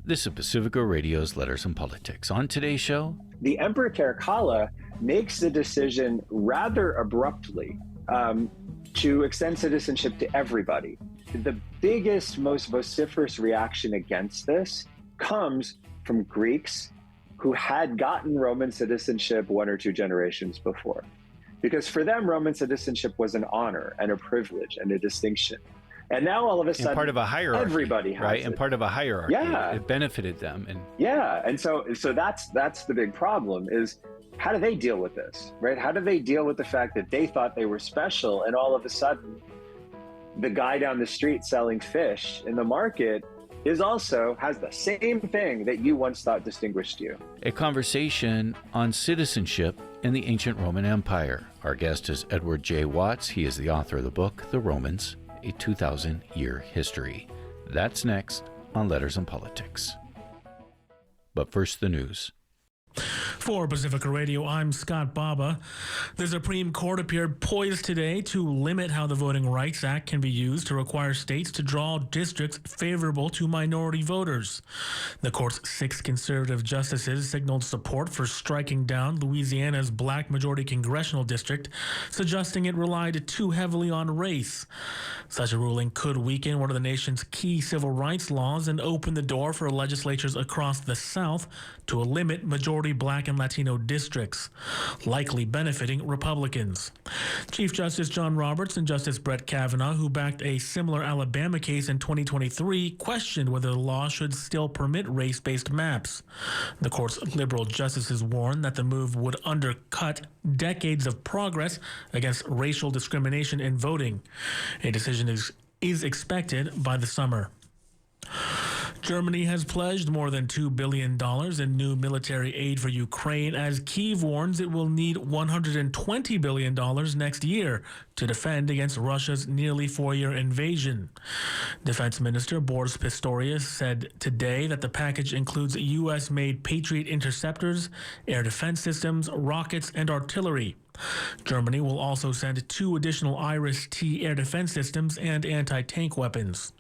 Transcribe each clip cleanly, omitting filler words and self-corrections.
This is Pacifica Radio's Letters and Politics. On today's show, the Emperor Caracalla makes the decision rather abruptly to extend citizenship to everybody. The biggest, most vociferous reaction against this comes from Greeks who had gotten Roman citizenship 1 or 2 generations before. Because for them, Roman citizenship was an honor and a privilege and a distinction. And now all of a sudden, part of a hierarchy, everybody has right? it. And part of a hierarchy. Yeah. It benefited them. And so that's the big problem is how do they deal with this, right? How do they deal with the fact that they thought they were special and all of a sudden the guy down the street selling fish in the market has the same thing that you once thought distinguished you. A conversation on citizenship in the ancient Roman Empire. Our guest is Edward J. Watts. He is the author of the book, The Romans, a 2,000-year history. That's next on Letters and Politics. But first, the news. For Pacifica Radio, I'm Scott Baba. The Supreme Court appeared poised today to limit how the Voting Rights Act can be used to require states to draw districts favorable to minority voters. The court's 6 conservative justices signaled support for striking down Louisiana's black majority congressional district, suggesting it relied too heavily on race. Such a ruling could weaken one of the nation's key civil rights laws and open the door for legislatures across the South to limit majority black and Latino districts, likely benefiting Republicans. Chief Justice John Roberts and Justice Brett Kavanaugh, who backed a similar Alabama case in 2023, questioned whether the law should still permit race-based maps. The court's liberal justices warned that the move would undercut decades of progress against racial discrimination in voting. A decision is expected by the summer. Germany has pledged more than $2 billion in new military aid for Ukraine as Kyiv warns it will need $120 billion next year to defend against Russia's nearly 4-year invasion. Defense Minister Boris Pistorius said today that the package includes U.S.-made Patriot interceptors, air defense systems, rockets, and artillery. Germany will also send 2 additional Iris-T air defense systems and anti-tank weapons.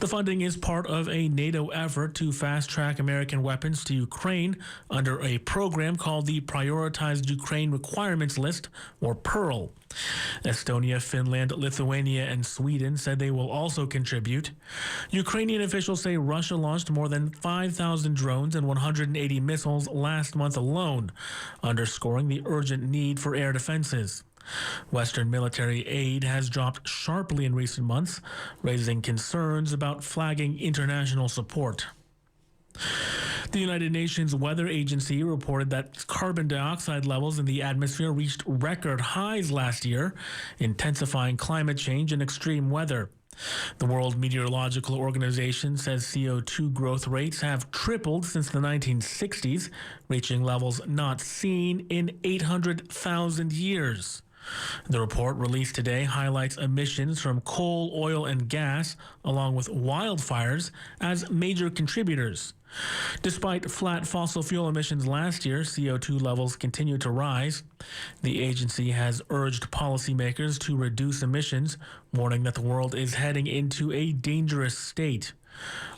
The funding is part of a NATO effort to fast-track American weapons to Ukraine under a program called the Prioritized Ukraine Requirements List, or PEARL. Estonia, Finland, Lithuania, and Sweden said they will also contribute. Ukrainian officials say Russia launched more than 5,000 drones and 180 missiles last month alone, underscoring the urgent need for air defenses. Western military aid has dropped sharply in recent months, raising concerns about flagging international support. The United Nations Weather Agency reported that carbon dioxide levels in the atmosphere reached record highs last year, intensifying climate change and extreme weather. The World Meteorological Organization says CO2 growth rates have tripled since the 1960s, reaching levels not seen in 800,000 years. The report released today highlights emissions from coal, oil, and gas, along with wildfires, as major contributors. Despite flat fossil fuel emissions last year, CO2 levels continue to rise. The agency has urged policymakers to reduce emissions, warning that the world is heading into a dangerous state.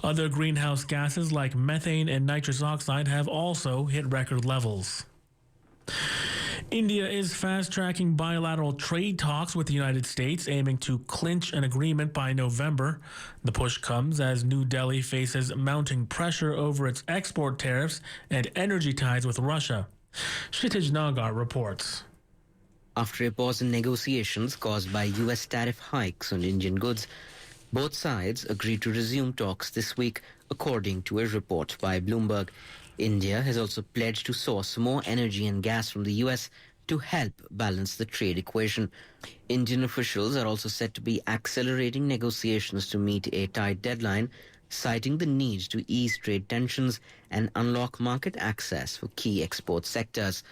Other greenhouse gases like methane and nitrous oxide have also hit record levels. India is fast-tracking bilateral trade talks with the United States, aiming to clinch an agreement by November. The push comes as New Delhi faces mounting pressure over its export tariffs and energy ties with Russia. Kshitij Nagar reports. After a pause in negotiations caused by U.S. tariff hikes on Indian goods, both sides agreed to resume talks this week, according to a report by Bloomberg. India has also pledged to source more energy and gas from the U.S. to help balance the trade equation. Indian officials are also said to be accelerating negotiations to meet a tight deadline, citing the need to ease trade tensions and unlock market access for key export sectors.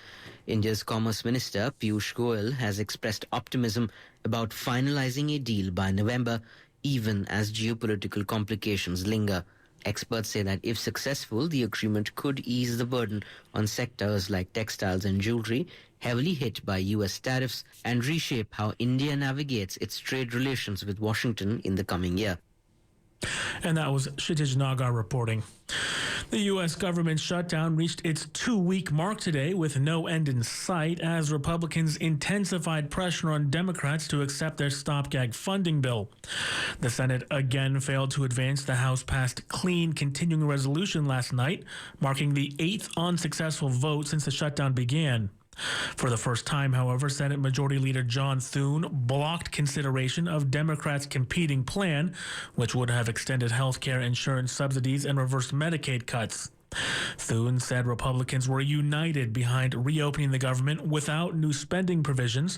India's Commerce Minister Piyush Goyal has expressed optimism about finalizing a deal by November, even as geopolitical complications linger. Experts say that if successful, the agreement could ease the burden on sectors like textiles and jewelry, heavily hit by U.S. tariffs, and reshape how India navigates its trade relations with Washington in the coming year. And that was Kshitij Nagar reporting. The U.S. government shutdown reached its 2-week mark today with no end in sight as Republicans intensified pressure on Democrats to accept their stopgap funding bill. The Senate again failed to advance the House passed clean continuing resolution last night, marking the 8th unsuccessful vote since the shutdown began. For the first time, however, Senate Majority Leader John Thune blocked consideration of Democrats' competing plan, which would have extended health care insurance subsidies and reversed Medicaid cuts. Thune said Republicans were united behind reopening the government without new spending provisions,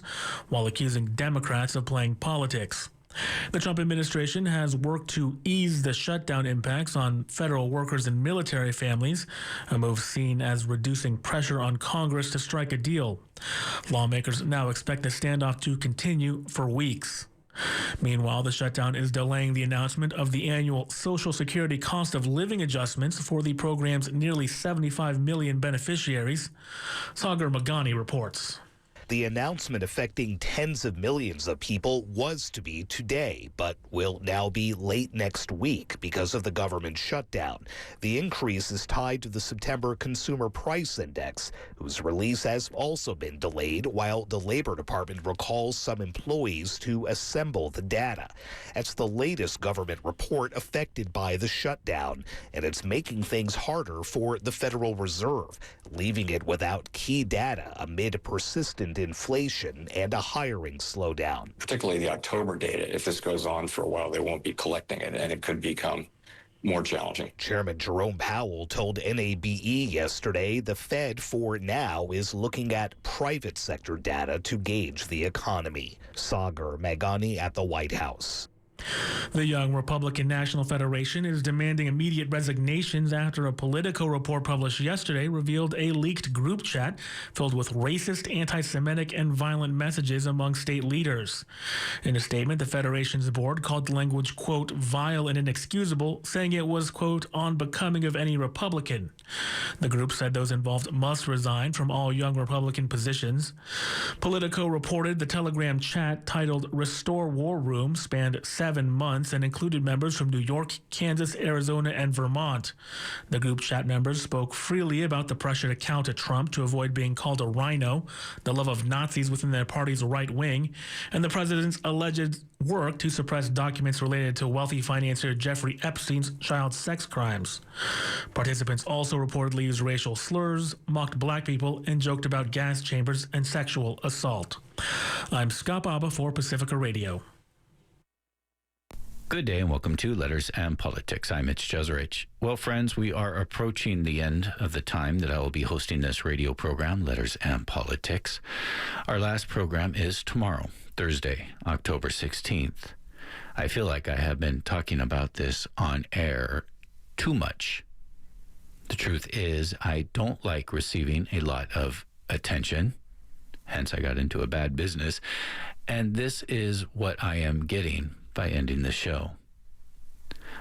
while accusing Democrats of playing politics. The Trump administration has worked to ease the shutdown impacts on federal workers and military families, a move seen as reducing pressure on Congress to strike a deal. Lawmakers now expect the standoff to continue for weeks. Meanwhile, the shutdown is delaying the announcement of the annual Social Security cost of living adjustments for the program's nearly 75 million beneficiaries. Sagar Magani reports. The announcement affecting tens of millions of people was to be today, but will now be late next week because of the government shutdown. The increase is tied to the September Consumer Price Index, whose release has also been delayed while the Labor Department recalls some employees to assemble the data. It's the latest government report affected by the shutdown, and it's making things harder for the Federal Reserve, leaving it without key data amid persistent inflation and a hiring slowdown. Particularly the October data, if this goes on for a while, they won't be collecting it, and it could become more challenging. Chairman Jerome Powell told NABE yesterday the Fed for now is looking at private sector data to gauge the economy. Sagar Magani at the White House. The Young Republican National Federation is demanding immediate resignations after a Politico report published yesterday revealed a leaked group chat filled with racist, anti-Semitic, and violent messages among state leaders. In a statement, the Federation's board called the language, quote, vile and inexcusable, saying it was, quote, unbecoming of any Republican. The group said those involved must resign from all Young Republican positions. Politico reported the Telegram chat titled Restore War Room spanned 7 months and included members from New York, Kansas, Arizona, and Vermont. The group chat members spoke freely about the pressure to counter Trump to avoid being called a rhino, the love of Nazis within their party's right wing, and the president's alleged work to suppress documents related to wealthy financier Jeffrey Epstein's child sex crimes. Participants also reportedly used racial slurs, mocked black people, and joked about gas chambers and sexual assault. I'm Scott Baba for Pacifica Radio. Good day and welcome to Letters and Politics. I'm Mitch Jeserich. Well, friends, we are approaching the end of the time that I will be hosting this radio program, Letters and Politics. Our last program is tomorrow, Thursday, October 16th. I feel like I have been talking about this on air too much. The truth is, I don't like receiving a lot of attention. Hence, I got into a bad business. And this is what I am getting by ending the show.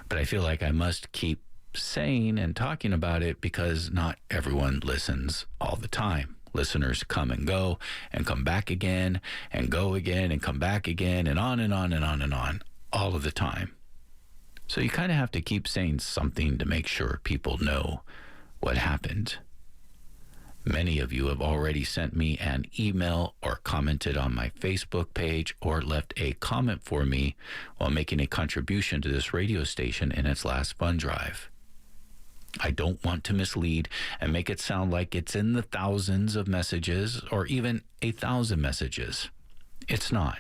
But I feel like I must keep saying and talking about it because not everyone listens all the time. Listeners come and go and come back again and go again and come back again and on and on and on and on all of the time. So you kind of have to keep saying something to make sure people know what happened. Many of you have already sent me an email or commented on my Facebook page or left a comment for me while making a contribution to this radio station in its last fund drive. I don't want to mislead and make it sound like it's in the thousands of messages or even 1,000 messages. It's not.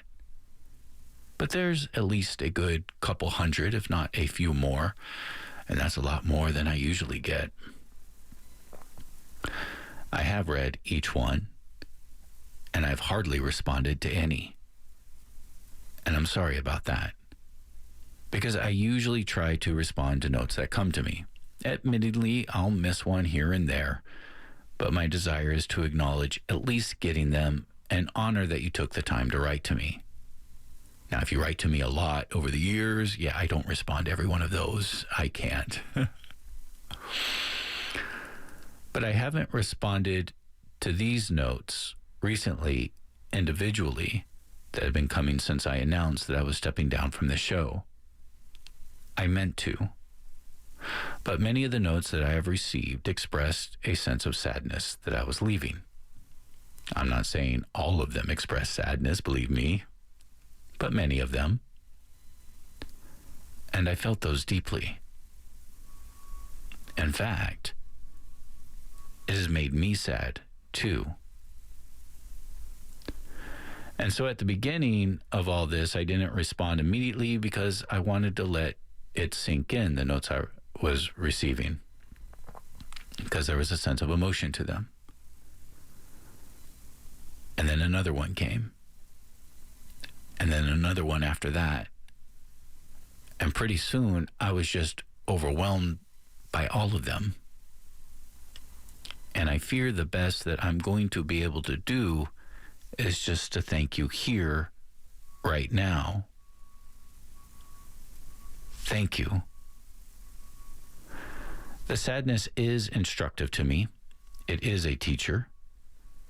But there's at least a good couple hundred, if not a few more, and that's a lot more than I usually get. I have read each one, and I've hardly responded to any. And I'm sorry about that, because I usually try to respond to notes that come to me. Admittedly, I'll miss one here and there, but my desire is to acknowledge at least getting them and honor that you took the time to write to me. Now, if you write to me a lot over the years, yeah, I don't respond to every one of those. I can't. But I haven't responded to these notes recently, individually, that have been coming since I announced that I was stepping down from the show. I meant to. But many of the notes that I have received expressed a sense of sadness that I was leaving. I'm not saying all of them express sadness, believe me, but many of them. And I felt those deeply. In fact, it has made me sad too. And so at the beginning of all this, I didn't respond immediately because I wanted to let it sink in, the notes I was receiving, because there was a sense of emotion to them. And then another one came. And then another one after that. And pretty soon, I was just overwhelmed by all of them. And I fear the best that I'm going to be able to do is just to thank you here, right now. Thank you. The sadness is instructive to me. It is a teacher.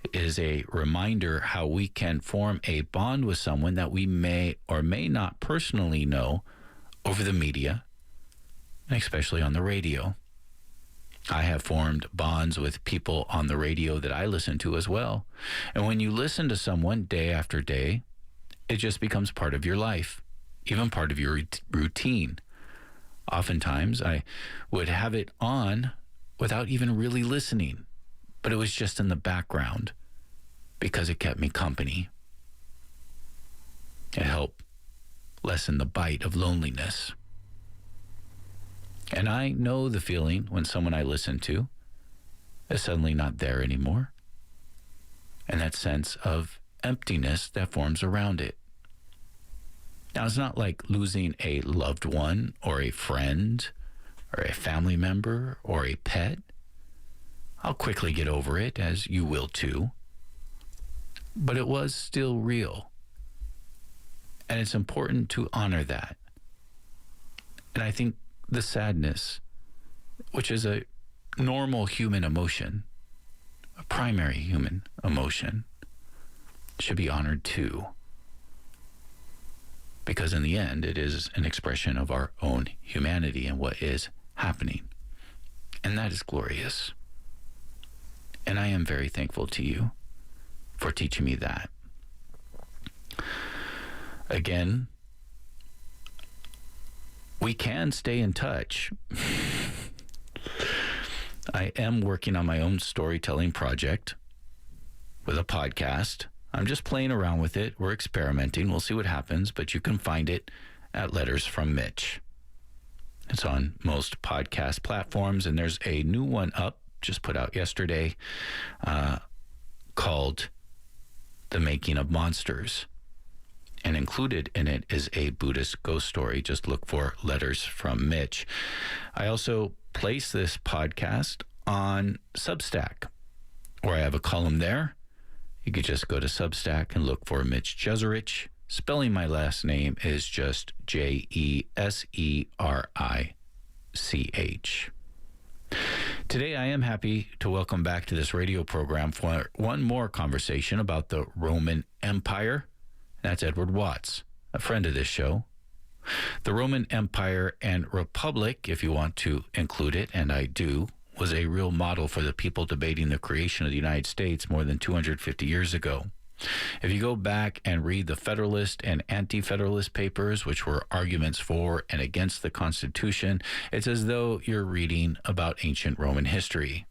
It is a reminder how we can form a bond with someone that we may or may not personally know over the media, and especially on the radio. I have formed bonds with people on the radio that I listen to as well. And when you listen to someone day after day, it just becomes part of your life, even part of your routine. Oftentimes, I would have it on without even really listening, but it was just in the background because it kept me company. It helped lessen the bite of loneliness. And I know the feeling when someone I listen to is suddenly not there anymore, and that sense of emptiness that forms around it. Now, it's not like losing a loved one or a friend or a family member or a pet. I'll quickly get over it, as you will too. But it was still real. And it's important to honor that. And I think the sadness, which is a normal human emotion, a primary human emotion, should be honored too. Because in the end, it is an expression of our own humanity and what is happening. And that is glorious. And I am very thankful to you for teaching me that. Again, we can stay in touch. I am working on my own storytelling project with a podcast. I'm just playing around with it. We're experimenting. We'll see what happens, but you can find it at Letters from Mitch. It's on most podcast platforms, and there's a new one up, just put out yesterday, called The Making of Monsters. And included in it is a Buddhist ghost story. Just look for Letters from Mitch. I also place this podcast on Substack, where I have a column there. You could just go to Substack and look for Mitch Jeserich. Spelling my last name is just Jeserich. Today, I am happy to welcome back to this radio program for one more conversation about the Roman Empire. That's Edward Watts, a friend of this show. The Roman Empire and Republic, if you want to include it, and I do, was a real model for the people debating the creation of the United States more than 250 years ago. If you go back and read the Federalist and Anti-Federalist papers, which were arguments for and against the Constitution, it's as though you're reading about ancient Roman history.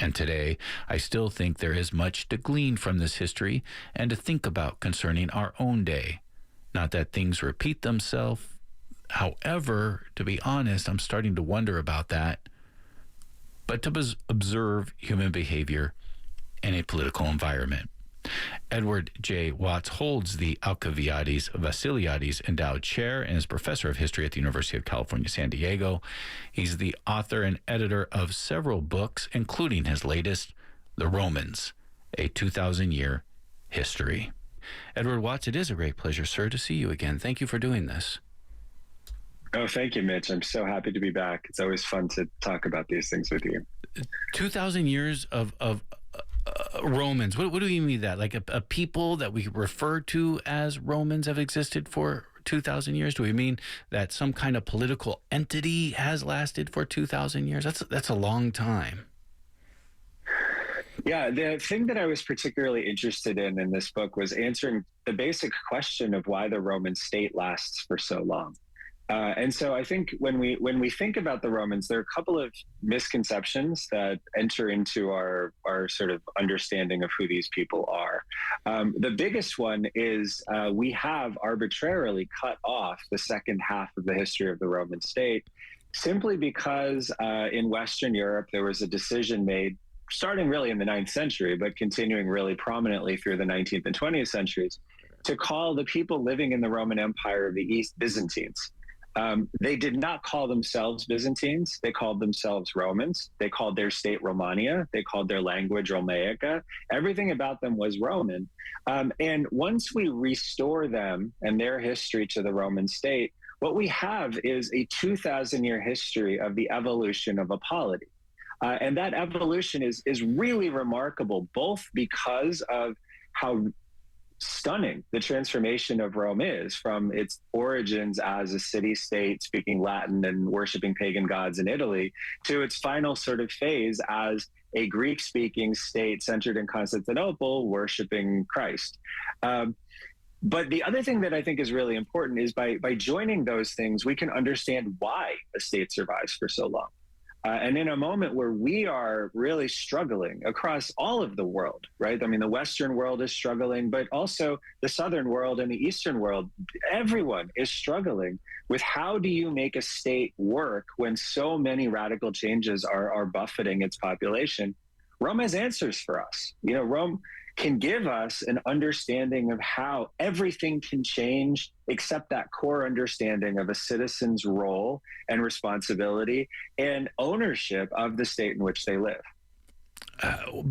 And today, I still think there is much to glean from this history and to think about concerning our own day. Not that things repeat themselves. However, to be honest, I'm starting to wonder about that. But to observe human behavior in a political environment. Edward J. Watts holds the Alkiviadis Vassiliadis Endowed Chair and is professor of history at the University of California, San Diego. He's the author and editor of several books, including his latest, The Romans, a 2,000-year history. Edward Watts, it is a great pleasure, sir, to see you again. Thank you for doing this. Oh, thank you, Mitch. I'm so happy to be back. It's always fun to talk about these things with you. 2,000 years of Romans. What do you mean that? Like a people that we refer to as Romans have existed for 2,000 years? Do we mean that some kind of political entity has lasted for 2,000 years? That's a long time. Yeah, the thing that I was particularly interested in this book was answering the basic question of why the Roman state lasts for so long. And so I think when we think about the Romans, there are a couple of misconceptions that enter into our sort of understanding of who these people are. The biggest one is we have arbitrarily cut off the second half of the history of the Roman state simply because in Western Europe there was a decision made starting really in the 9th century, but continuing really prominently through the 19th and 20th centuries, to call the people living in the Roman Empire of the East Byzantines. They did not call themselves Byzantines. They called themselves Romans. They called their state Romania. They called their language Romaica. Everything about them was Roman. And once we restore them and their history to the Roman state, what we have is a 2,000-year history of the evolution of a polity. And that evolution is really remarkable, both because of how stunning the transformation of Rome is from its origins as a city-state speaking Latin and worshiping pagan gods in Italy to its final sort of phase as a Greek-speaking state centered in Constantinople worshiping Christ. But the other thing that I think is really important is by joining those things, we can understand why a state survives for so long. And in a moment where we are really struggling across all of the world, right? I mean, the Western world is struggling, but also the Southern world and the Eastern world, everyone is struggling with how do you make a state work when so many radical changes are buffeting its population? Rome has answers for us. You know, Rome can give us an understanding of how everything can change except that core understanding of a citizen's role and responsibility and ownership of the state in which they live.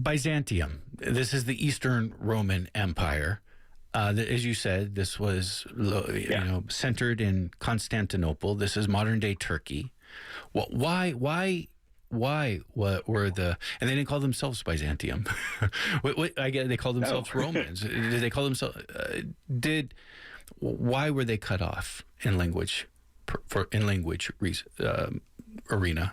Byzantium, this is the Eastern Roman Empire. As you said, this was centered in Constantinople. This is modern-day Turkey. Why what were the, and they didn't call themselves Byzantium. I get they called themselves Romans. Did they call themselves, why were they cut off in language, arena?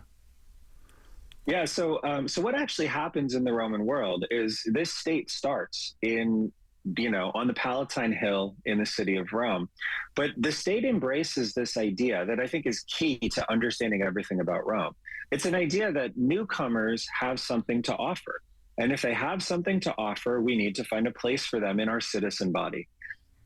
Yeah, so what actually happens in the Roman world is this state starts on the Palatine Hill in the city of Rome. But the state embraces this idea that I think is key to understanding everything about Rome. It's an idea that newcomers have something to offer. And if they have something to offer, we need to find a place for them in our citizen body.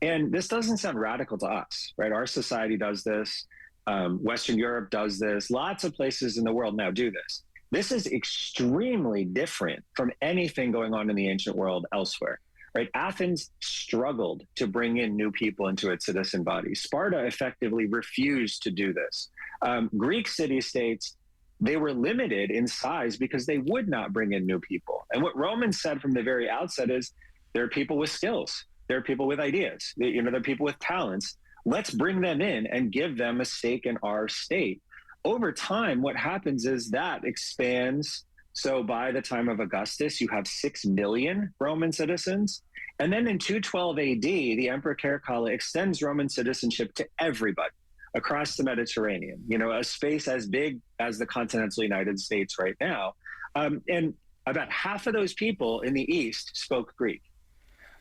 And this doesn't sound radical to us, right? Our society does this. Western Europe does this. Lots of places in the world now do this. This is extremely different from anything going on in the ancient world elsewhere. Right? Athens struggled to bring in new people into its citizen body. Sparta effectively refused to do this. Greek city-states, they were limited in size because they would not bring in new people. And what Romans said from the very outset is, there are people with skills. There are people with ideas. There are people with talents. Let's bring them in and give them a stake in our state. Over time, what happens is that expands. So by the time of Augustus, you have 6 million Roman citizens. And then in 212 AD, the Emperor Caracalla extends Roman citizenship to everybody across the Mediterranean, a space as big as the continental United States right now. And about half of those people in the East spoke Greek.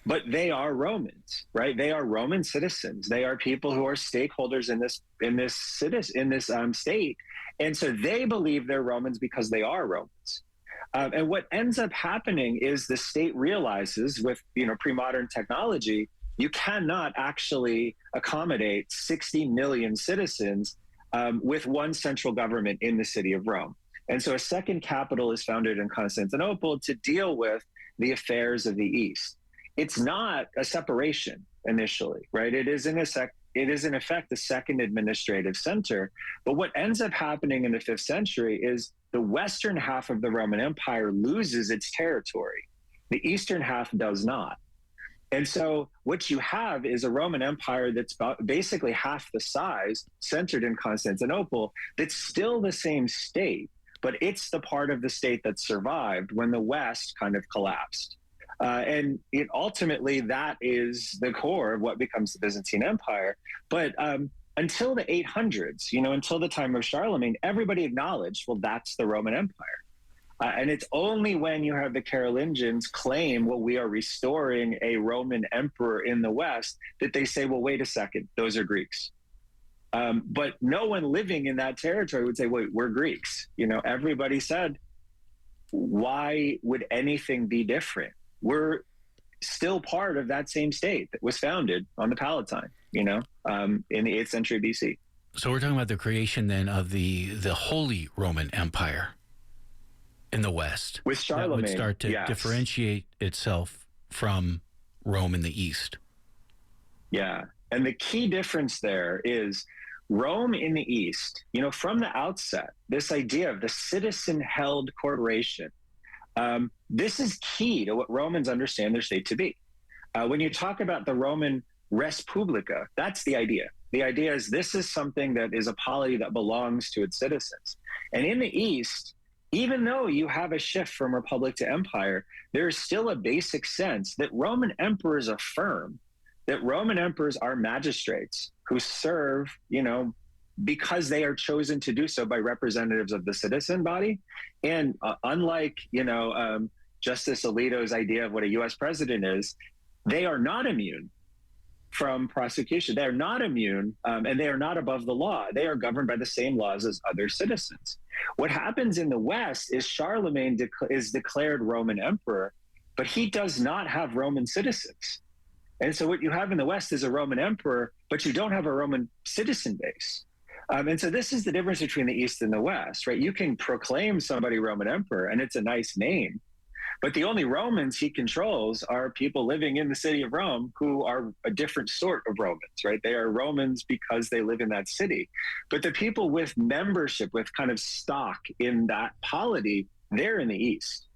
But they are Romans, right? They are Roman citizens. They are people who are stakeholders in this state. And so they believe they're Romans because they are Romans. And what ends up happening is the state realizes with pre-modern technology, you cannot actually accommodate 60 million citizens with one central government in the city of Rome. And so a second capital is founded in Constantinople to deal with the affairs of the East. It's not a separation initially, right? It is in effect the second administrative center. But what ends up happening in the 5th century is the western half of the Roman Empire loses its territory. The eastern half does not. And so what you have is a Roman Empire that's basically half the size, centered in Constantinople, that's still the same state, but it's the part of the state that survived when the West kind of collapsed. And ultimately, that is the core of what becomes the Byzantine Empire. But until the 800s, until the time of Charlemagne, everybody acknowledged, well, that's the Roman Empire. And it's only when you have the Carolingians claim, well, we are restoring a Roman emperor in the West, that they say, well, wait a second, those are Greeks. But no one living in that territory would say, wait, we're Greeks. Everybody said, why would anything be different? We're still part of that same state that was founded on the Palatine, in the 8th century BC. So we're talking about the creation then of the Holy Roman Empire in the West. With Charlemagne, that would start to yes. differentiate itself from Rome in the East. Yeah. And the key difference there is Rome in the East, from the outset, this idea of the citizen-held corporation, this is key to what Romans understand their state to be. When you talk about the Roman res publica, that's the idea. The idea is this is something that is a polity that belongs to its citizens. And in the East, even though you have a shift from republic to empire, there is still a basic sense that Roman emperors affirm that Roman emperors are magistrates who serve, because they are chosen to do so by representatives of the citizen body. And unlike, Justice Alito's idea of what a U.S. president is, they are not immune from prosecution. They are not immune, and they are not above the law. They are governed by the same laws as other citizens. What happens in the West is Charlemagne is declared Roman emperor, but he does not have Roman citizens. And so what you have in the West is a Roman emperor, but you don't have a Roman citizen base. And so this is the difference between the East and the West, right? You can proclaim somebody Roman emperor, and it's a nice name, but the only Romans he controls are people living in the city of Rome who are a different sort of Romans, right? They are Romans because they live in that city. But the people with membership, with kind of stock in that polity, they're in the East,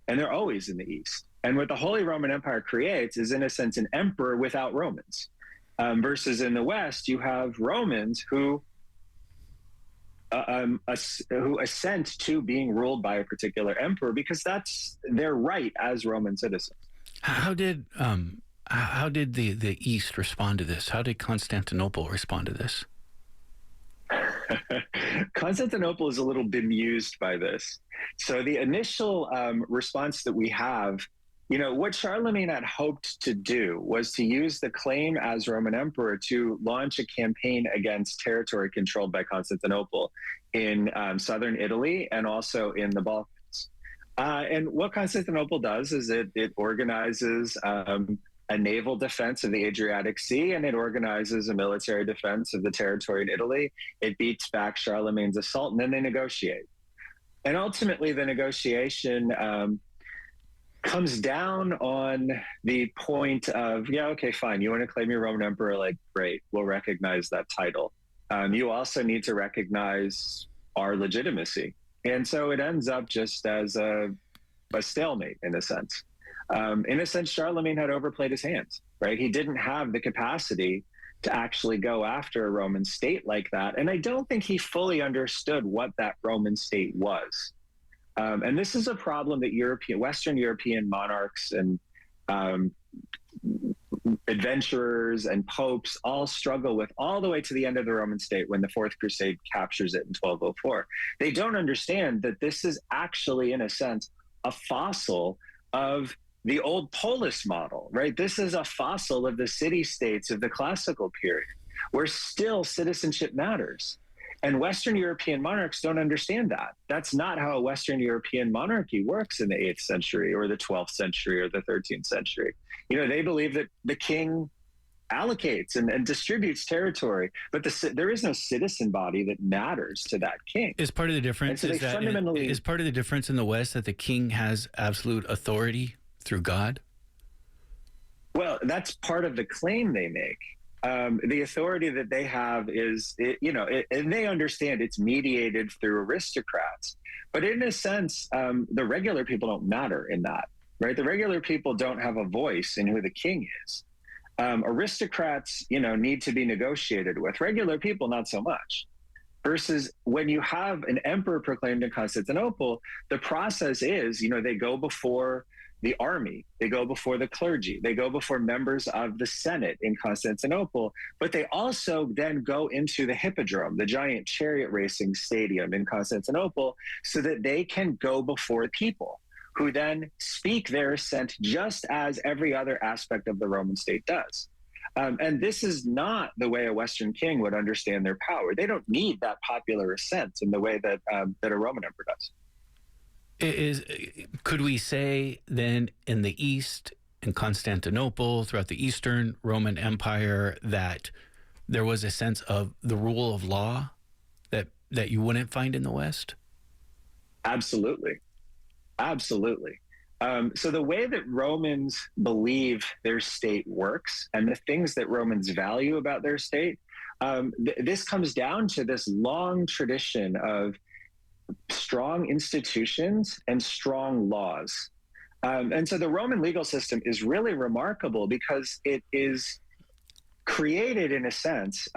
and they're always in the East. And what the Holy Roman Empire creates is, in a sense, an emperor without Romans. Versus in the West, you have Romans who assent to being ruled by a particular emperor because that's their right as Roman citizens. How did the East respond to this? How did Constantinople respond to this? Constantinople is a little bemused by this. So the initial response that we have, what Charlemagne had hoped to do was to use the claim as Roman emperor to launch a campaign against territory controlled by Constantinople in southern Italy and also in the Balkans. And what Constantinople does is it organizes a naval defense of the Adriatic Sea, and it organizes a military defense of the territory in Italy. It beats back Charlemagne's assault, and then they negotiate. And ultimately, the negotiation comes down on the point of, yeah, okay, fine. You want to claim you're Roman emperor? Like, great, we'll recognize that title. You also need to recognize our legitimacy. And so it ends up just as a stalemate in a sense. In a sense, Charlemagne had overplayed his hands, right? He didn't have the capacity to actually go after a Roman state like that. And I don't think he fully understood what that Roman state was. And this is a problem that Western European monarchs and adventurers and popes all struggle with all the way to the end of the Roman state when the Fourth Crusade captures it in 1204. They don't understand that this is actually, in a sense, a fossil of the old polis model, right? This is a fossil of the city-states of the classical period, where still citizenship matters. And Western European monarchs don't understand that. That's not how a Western European monarchy works in the 8th century or the 12th century or the 13th century. They believe that the king allocates and distributes territory, but there is no citizen body that matters to that king. Is part of the difference so is part of the difference in the West that the king has absolute authority through God? Well, that's part of the claim they make. The authority that they have is, and they understand it's mediated through aristocrats. But in a sense, the regular people don't matter in that, right? The regular people don't have a voice in who the king is. Aristocrats, need to be negotiated with. Regular people, not so much. Versus when you have an emperor proclaimed in Constantinople, the process is, they go before the army, they go before the clergy, they go before members of the Senate in Constantinople, but they also then go into the hippodrome, the giant chariot racing stadium in Constantinople, so that they can go before people who then speak their assent just as every other aspect of the Roman state does. And this is not the way a Western king would understand their power. They don't need that popular assent in the way that a Roman emperor does. Could we say then in the East, in Constantinople, throughout the Eastern Roman Empire, that there was a sense of the rule of law that you wouldn't find in the West? Absolutely. Absolutely. So the way that Romans believe their state works and the things that Romans value about their state, this comes down to this long tradition of strong institutions and strong laws. And so the Roman legal system is really remarkable because it is created, in a sense,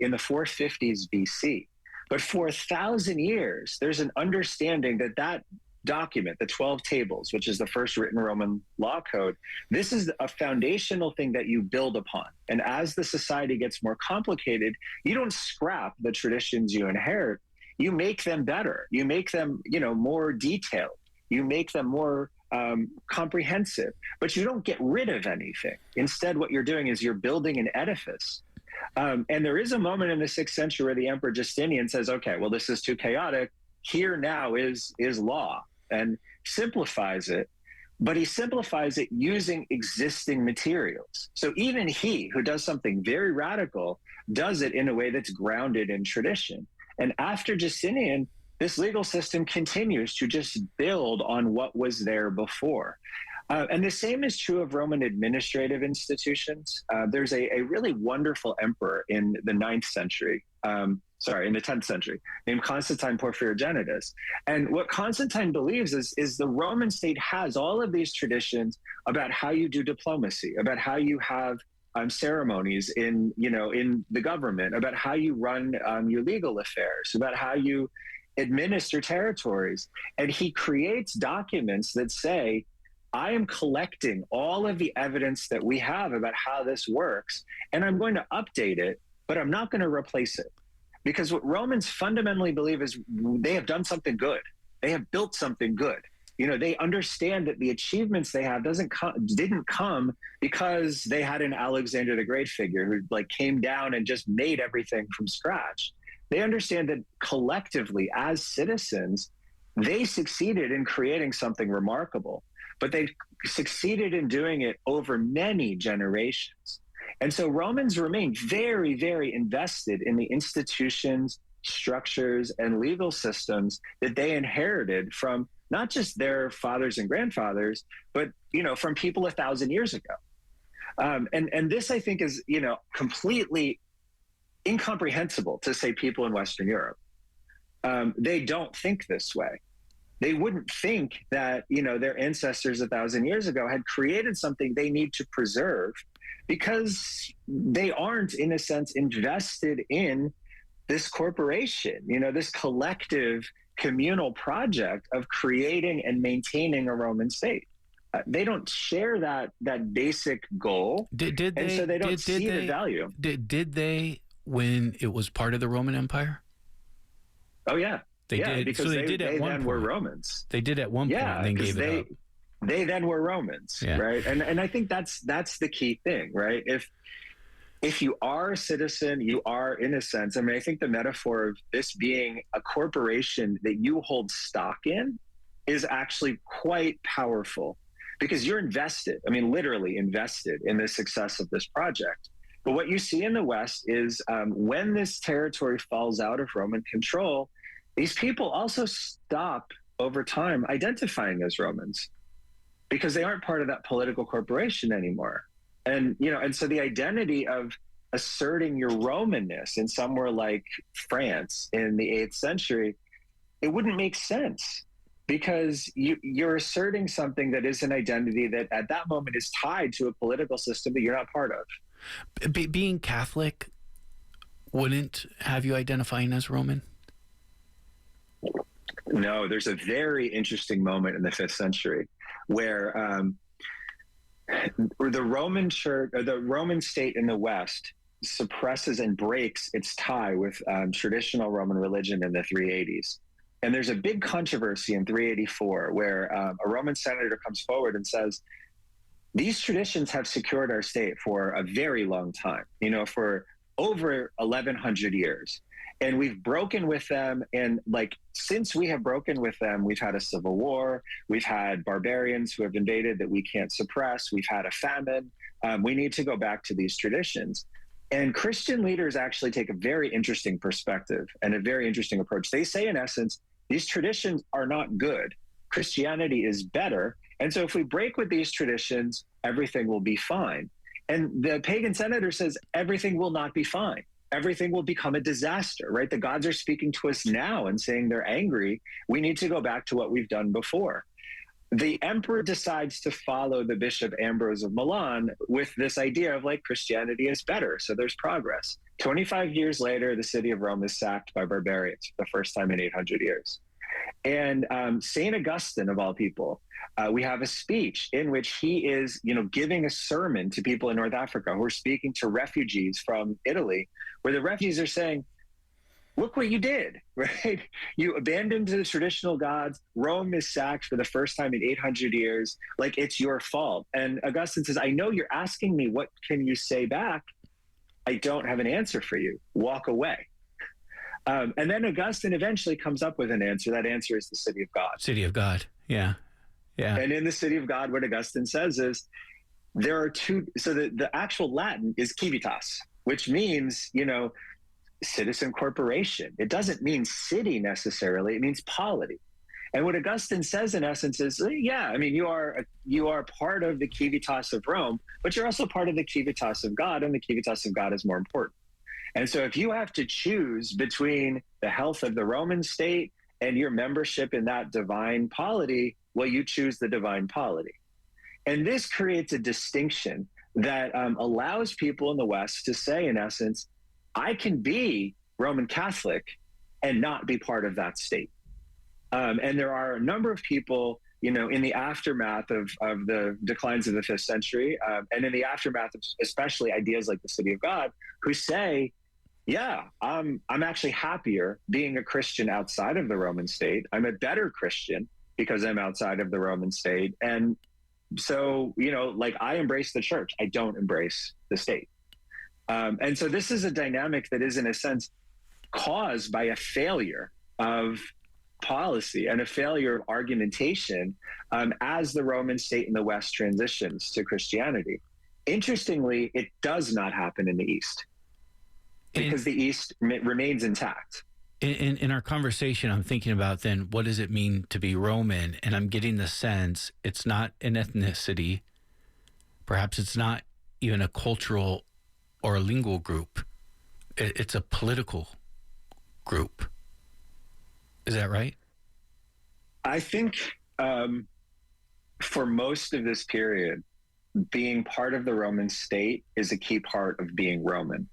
in the 450s BC. But for 1,000 years, there's an understanding that document, the 12 Tables, which is the first written Roman law code, this is a foundational thing that you build upon. And as the society gets more complicated, you don't scrap the traditions you inherit. You make them better. You make them, more detailed. You make them more comprehensive, but you don't get rid of anything. Instead, what you're doing is you're building an edifice. And there is a moment in the 6th century where the Emperor Justinian says, okay, well, this is too chaotic. Here now is law, and simplifies it. But he simplifies it using existing materials. So even he, who does something very radical, does it in a way that's grounded in tradition. And after Justinian, this legal system continues to just build on what was there before. And the same is true of Roman administrative institutions. There's a really wonderful emperor in the 9th century, in the 10th century, named Constantine Porphyrogenitus. And what Constantine believes is the Roman state has all of these traditions about how you do diplomacy, about how you have ceremonies in the government, about how you run your legal affairs, about how you administer territories. And he creates documents that say, I am collecting all of the evidence that we have about how this works, and I'm going to update it, but I'm not going to replace it. Because what Romans fundamentally believe is they have done something good. They have built something good. They understand that the achievements they have didn't come because they had an Alexander the Great figure who came down and just made everything from scratch. They understand that collectively as citizens, they succeeded in creating something remarkable, but they succeeded in doing it over many generations. And so Romans remain very, very invested in the institutions, structures, and legal systems that they inherited from not just their fathers and grandfathers, but from people 1,000 years ago. And this, I think, is completely incomprehensible to, say, people in Western Europe. They don't think this way. They wouldn't think that their ancestors 1,000 years ago had created something they need to preserve, because they aren't, in a sense, invested in this corporation, this collective communal project of creating and maintaining a Roman state. They don't share that basic goal, so they don't see the value. Did they when it was part of the Roman Empire? Oh yeah, they did. Because so they did at one point. Were Romans. They did at one point, and then gave it up. They then were Romans, right? And I think that's the key thing, right? If you are a citizen, you are, in a sense, I think the metaphor of this being a corporation that you hold stock in is actually quite powerful, because you're invested, literally invested in the success of this project. But what you see in the West is when this territory falls out of Roman control, these people also stop over time identifying as Romans, because they aren't part of that political corporation anymore. And so the identity of asserting your Romanness in somewhere like France in the 8th century, it wouldn't make sense, because you're asserting something that is an identity that at that moment is tied to a political system that you're not part of. Being Catholic wouldn't have you identifying as Roman? No, there's a very interesting moment in the 5th century where the Roman Church, or the Roman state in the West, suppresses and breaks its tie with traditional Roman religion in the 380s. And there's a big controversy in 384 where a Roman senator comes forward and says, these traditions have secured our state for a very long time, for over 1,100 years. And we've broken with them. And since we have broken with them, we've had a civil war. We've had barbarians who have invaded that we can't suppress. We've had a famine. We need to go back to these traditions. And Christian leaders actually take a very interesting perspective and a very interesting approach. They say, in essence, these traditions are not good. Christianity is better. And so if we break with these traditions, everything will be fine. And the pagan senator says, everything will not be fine. Everything will become a disaster, right? The gods are speaking to us now and saying they're angry. We need to go back to what we've done before. The emperor decides to follow the Bishop Ambrose of Milan with this idea of Christianity is better. So there's progress. 25 years later, the city of Rome is sacked by barbarians for the first time in 800 years. And St. Augustine, of all people, we have a speech in which he is, giving a sermon to people in North Africa who are speaking to refugees from Italy, where the refugees are saying, look what you did, right? You abandoned the traditional gods. Rome is sacked for the first time in 800 years. It's your fault. And Augustine says, I know you're asking me, what can you say back? I don't have an answer for you. Walk away. And then Augustine eventually comes up with an answer. That answer is the city of God. City of God. Yeah. Yeah. And in the city of God, what Augustine says is there are two. So the actual Latin is civitas, which means, citizen corporation. It doesn't mean city necessarily. It means polity. And what Augustine says in essence is, you are part of the civitas of Rome, but you're also part of the civitas of God, and the civitas of God is more important. And so if you have to choose between the health of the Roman state and your membership in that divine polity, well, you choose the divine polity. And this creates a distinction that allows people in the West to say, in essence, I can be Roman Catholic and not be part of that state. And there are a number of people, in the aftermath of the declines of the 5th century, and in the aftermath of especially ideas like the city of God, who say, I'm actually happier being a Christian outside of the Roman state. I'm a better Christian because I'm outside of the Roman state. And so, I embrace the church. I don't embrace the state. And so this is a dynamic that is, in a sense, caused by a failure of policy and a failure of argumentation as the Roman state in the West transitions to Christianity. Interestingly, it does not happen in the East because the East remains intact. In our conversation, I'm thinking about then, what does it mean to be Roman? And I'm getting the sense it's not an ethnicity. Perhaps it's not even a cultural or a lingual group. It's a political group. Is that right? I think for most of this period, being part of the Roman state is a key part of being Roman.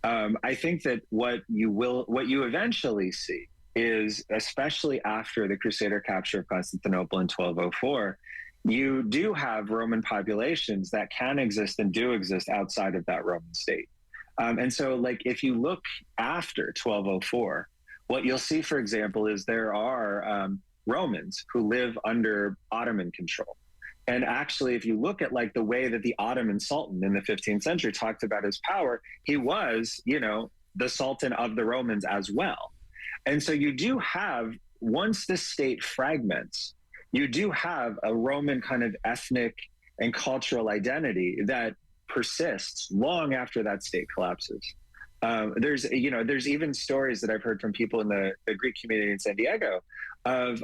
I think that what you eventually see is, especially after the Crusader capture of Constantinople in 1204, you do have Roman populations that can exist and do exist outside of that Roman state. And so, if you look after 1204, what you'll see, for example, is there are Romans who live under Ottoman control. And actually, if you look at the way that the Ottoman Sultan in the 15th century talked about his power, he was, the Sultan of the Romans as well. And so you do have, once the state fragments, you do have a Roman kind of ethnic and cultural identity that persists long after that state collapses. There's even stories that I've heard from people in the Greek community in San Diego of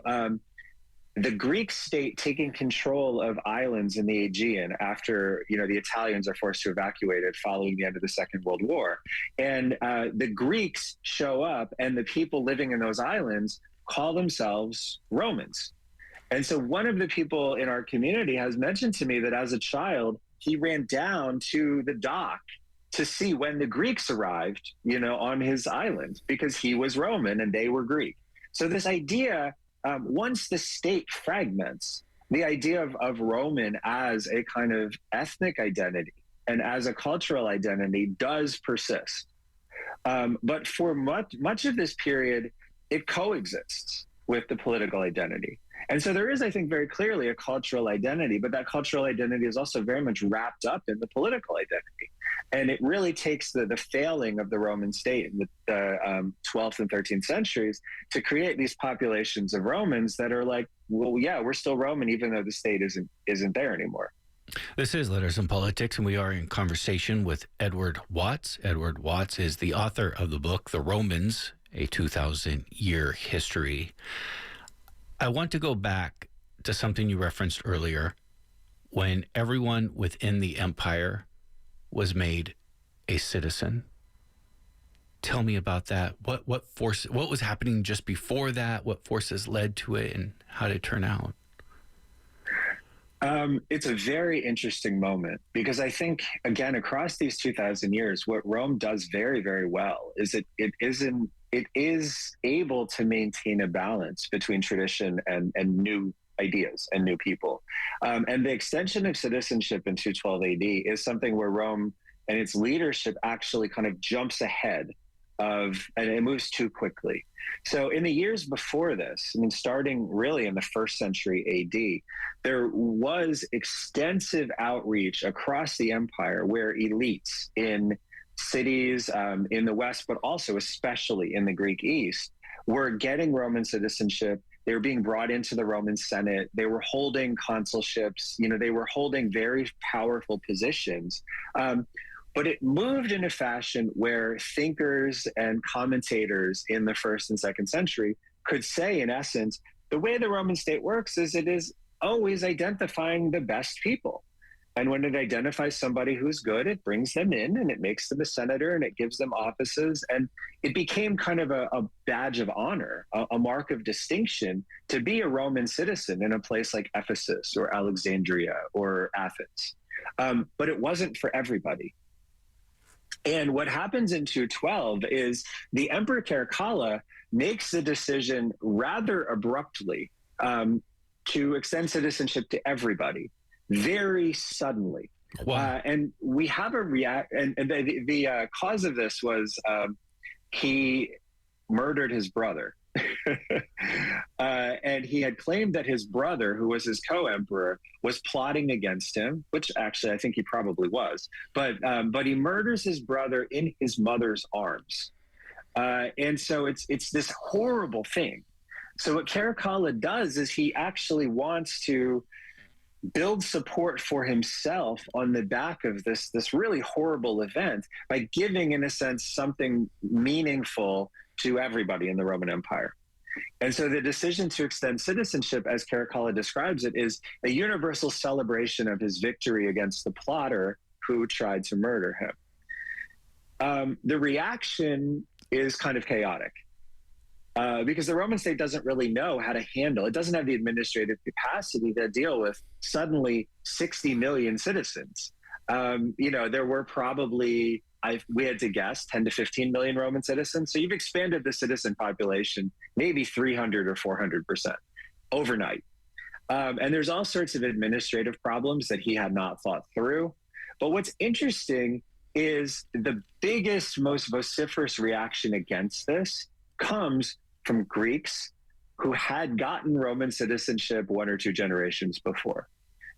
the Greek state taking control of islands in the Aegean after, the Italians are forced to evacuate it following the end of the Second World War. And the Greeks show up and the people living in those islands call themselves Romans. And so one of the people in our community has mentioned to me that as a child, he ran down to the dock to see when the Greeks arrived, on his island, because he was Roman and they were Greek. So this idea, once the state fragments, the idea of Roman as a kind of ethnic identity and as a cultural identity does persist. But for much of this period, it coexists with the political identity. And so there is, I think, very clearly a cultural identity, but that cultural identity is also very much wrapped up in the political identity. And it really takes the failing of the Roman state in the 12th and 13th centuries to create these populations of Romans that are like, well, yeah, we're still Roman, even though the state isn't there anymore. This is Letters and Politics, and we are in conversation with Edward Watts. Edward Watts is the author of the book, The Romans, a 2,000-year history. I want to go back to something you referenced earlier, when everyone within the empire was made a citizen. Tell me about that. What was happening just before that? What forces led to it, and how did it turn out? It's a very interesting moment, because I think, again, across these 2,000 years, what Rome does very, very well is it is able to maintain a balance between tradition and new ideas and new people. And the extension of citizenship in 212 AD is something where Rome and its leadership actually kind of jumps ahead and it moves too quickly. So in the years before this, I mean, starting really in the 1st century AD, there was extensive outreach across the empire where elites in cities in the West, but also especially in the Greek East, were getting Roman citizenship. They were being brought into the Roman Senate. They were holding consulships. They were holding very powerful positions. But it moved in a fashion where thinkers and commentators in the 1st and 2nd century could say, in essence, the way the Roman state works is it is always identifying the best people. And when it identifies somebody who's good, it brings them in and it makes them a senator and it gives them offices. And it became kind of a badge of honor, a mark of distinction to be a Roman citizen in a place like Ephesus or Alexandria or Athens. But it wasn't for everybody. And what happens in 212 is the Emperor Caracalla makes the decision rather abruptly to extend citizenship to everybody very suddenly. Wow. And we have and the cause of this was he murdered his brother. And he had claimed that his brother, who was his co-emperor, was plotting against him, which actually I think he probably was. But he murders his brother in his mother's arms. And so it's this horrible thing. So what Caracalla does is he actually wants to build support for himself on the back of this really horrible event by giving, in a sense, something meaningful to everybody in the Roman Empire. And so the decision to extend citizenship, as Caracalla describes it, is a universal celebration of his victory against the plotter who tried to murder him. The reaction is kind of chaotic because the Roman state doesn't really know how to handle it. Doesn't have the administrative capacity to deal with suddenly 60 million citizens. There were probably, we had to guess, 10 to 15 million Roman citizens. So you've expanded the citizen population maybe 300 or 400% overnight. And there's all sorts of administrative problems that he had not thought through. But what's interesting is the biggest, most vociferous reaction against this comes from Greeks who had gotten Roman citizenship 1 or 2 generations before.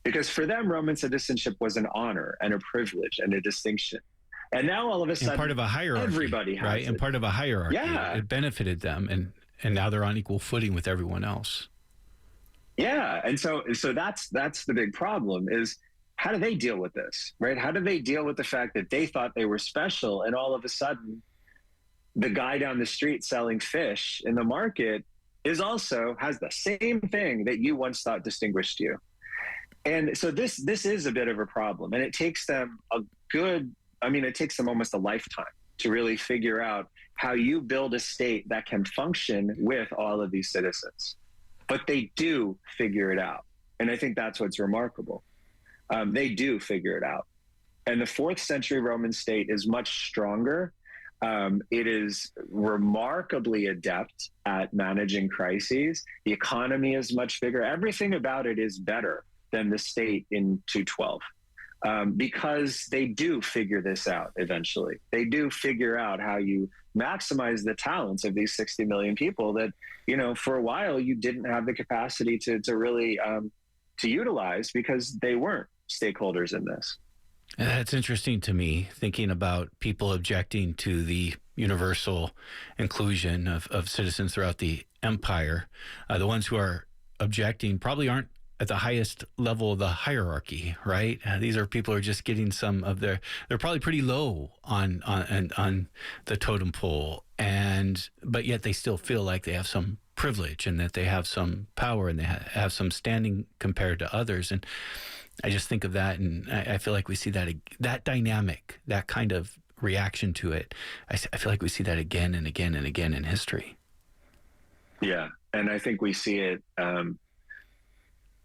Because for them, Roman citizenship was an honor and a privilege and a distinction. And now all of a sudden, and part of a hierarchy, everybody has right? it. And part of a hierarchy. Yeah. It benefited them, and now they're on equal footing with everyone else. Yeah, and so that's the big problem is, how do they deal with this, right? How do they deal with the fact that they thought they were special, and all of a sudden, the guy down the street selling fish in the market has the same thing that you once thought distinguished you. And so this is a bit of a problem, and it takes them it takes them almost a lifetime to really figure out how you build a state that can function with all of these citizens. But they do figure it out. And I think that's what's remarkable. They do figure it out. And the 4th century Roman state is much stronger It is remarkably adept at managing crises. The economy is much bigger. Everything about it is better than the state in 212. Because they do figure this out eventually. They do figure out how you maximize the talents of these 60 million people that, for a while you didn't have the capacity to really to utilize because they weren't stakeholders in this. That's interesting to me, thinking about people objecting to the universal inclusion of citizens throughout the empire. The ones who are objecting probably aren't at the highest level of the hierarchy, right? These are people who are just getting some of they're probably pretty low on the totem pole, but yet they still feel like they have some privilege and that they have some power and they have some standing compared to others. And I just think of that, and I feel like we see that dynamic, that kind of reaction to it. I feel like we see that again and again and again in history. Yeah, and I think we see it.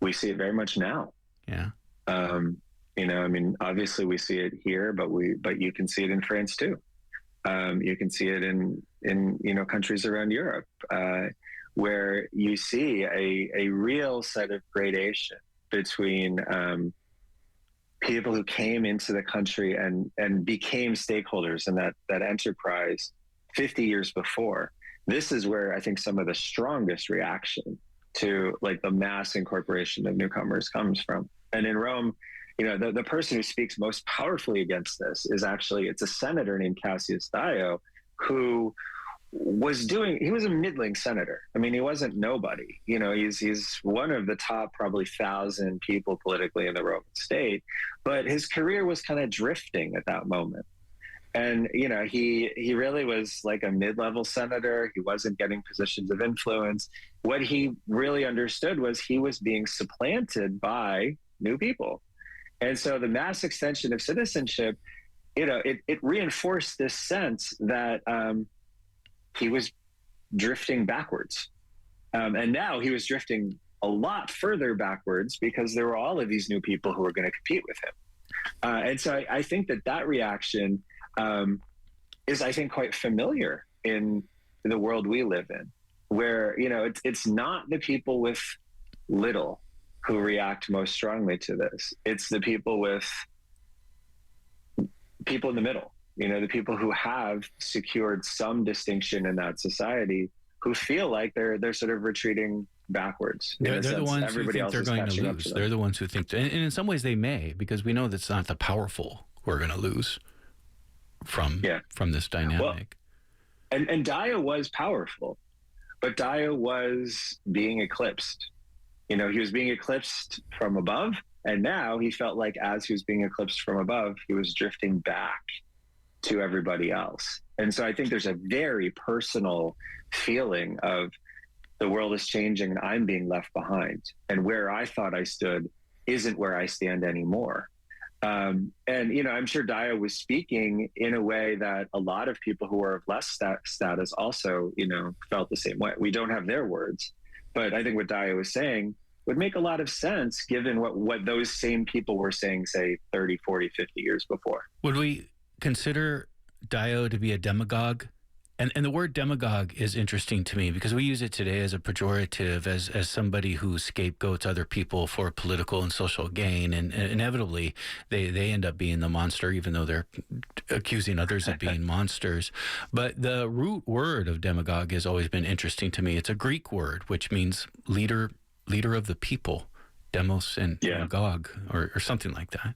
We see it very much now. Yeah. Obviously we see it here, but you can see it in France too. You can see it in countries around Europe, where you see a real set of gradation between people who came into the country and became stakeholders in that enterprise 50 years before. This is where I think some of the strongest reaction to the mass incorporation of newcomers comes from. And in Rome, the person who speaks most powerfully against this is it's a senator named Cassius Dio, who he was a middling senator. I mean, he wasn't nobody. He's one of the top probably 1,000 people politically in the Roman state, but his career was kind of drifting at that moment. And, he really was like a mid-level senator. He wasn't getting positions of influence. What he really understood was he was being supplanted by new people. And so the mass extension of citizenship, it reinforced this sense that he was drifting backwards. And now he was drifting a lot further backwards because there were all of these new people who were going to compete with him. And so I think that reaction is, I think, quite familiar in the world we live in, where, it's not the people with little who react most strongly to this. It's the people in the middle, the people who have secured some distinction in that society, who feel like they're sort of retreating backwards. They're the ones who think they're going to lose. They're the ones who think, and in some ways they may, because we know that's not the powerful who are going to lose from this dynamic. Well, and Dio was powerful, but Dio was being eclipsed. He was being eclipsed from above, and now he felt like as he was being eclipsed from above, he was drifting back to everybody else. And so I think there's a very personal feeling of the world is changing and I'm being left behind, and where I thought I stood isn't where I stand anymore. And, I'm sure Dio was speaking in a way that a lot of people who are of less status also, felt the same way. We don't have their words, but I think what Dio was saying would make a lot of sense given what those same people were saying, say, 30, 40, 50 years before. Would we consider Dio to be a demagogue? And the word demagogue is interesting to me because we use it today as a pejorative, as somebody who scapegoats other people for political and social gain. And inevitably, they end up being the monster, even though they're accusing others of being monsters. But the root word of demagogue has always been interesting to me. It's a Greek word, which means leader of the people, demos and demagog, or something like that.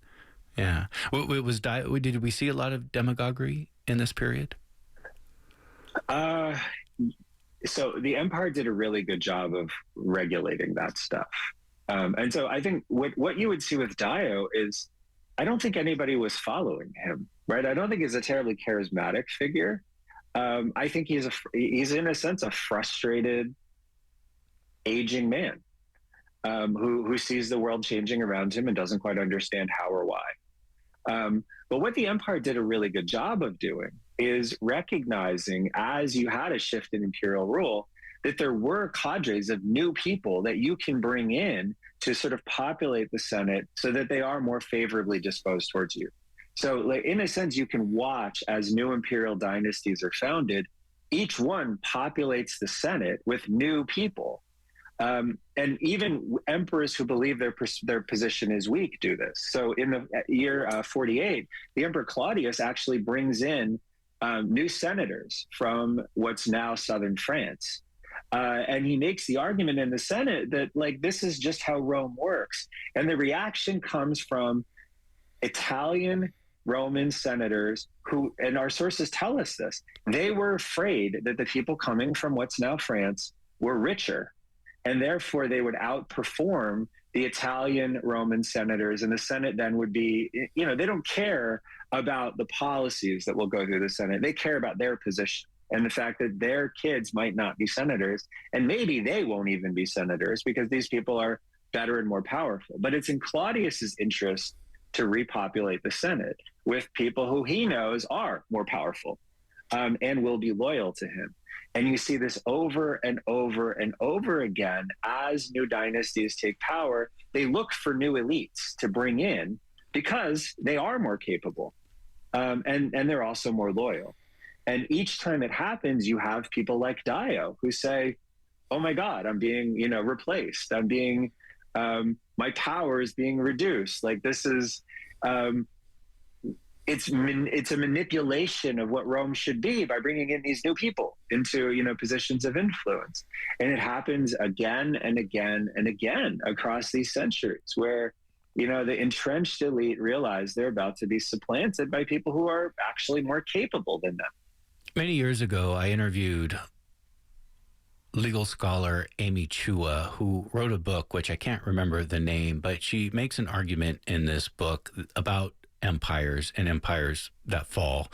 Yeah. Did we see a lot of demagoguery in this period? So the empire did a really good job of regulating that stuff. And so I think what you would see with Dio is, I don't think anybody was following him, right? I don't think he's a terribly charismatic figure. I think he's in a sense a frustrated, aging man who sees the world changing around him and doesn't quite understand how or why. But what the empire did a really good job of doing is recognizing, as you had a shift in imperial rule, that there were cadres of new people that you can bring in to sort of populate the Senate so that they are more favorably disposed towards you. So, like, in a sense, you can watch as new imperial dynasties are founded. Each one populates the Senate with new people. And even emperors who believe their position is weak do this. So in the year 48, the Emperor Claudius actually brings in new senators from what's now southern France. And he makes the argument in the Senate that, like, this is just how Rome works. And the reaction comes from Italian Roman senators who, and our sources tell us this, they were afraid that the people coming from what's now France were richer. And therefore, they would outperform the Italian Roman senators. And the Senate then would be, they don't care about the policies that will go through the Senate. They care about their position and the fact that their kids might not be senators. And maybe they won't even be senators because these people are better and more powerful. But it's in Claudius's interest to repopulate the Senate with people who he knows are more powerful and will be loyal to him. And you see this over and over and over again as new dynasties take power. They look for new elites to bring in because they are more capable and they're also more loyal. And each time it happens, you have people like Dio who say, oh my God, I'm being, replaced. I'm being, my power is being reduced. Like, this is, it's a manipulation of what Rome should be by bringing in these new people into, positions of influence. And it happens again and again and again across these centuries where, the entrenched elite realize they're about to be supplanted by people who are actually more capable than them. Many years ago, I interviewed legal scholar Amy Chua, who wrote a book, which I can't remember the name, but she makes an argument in this book about empires and empires that fall.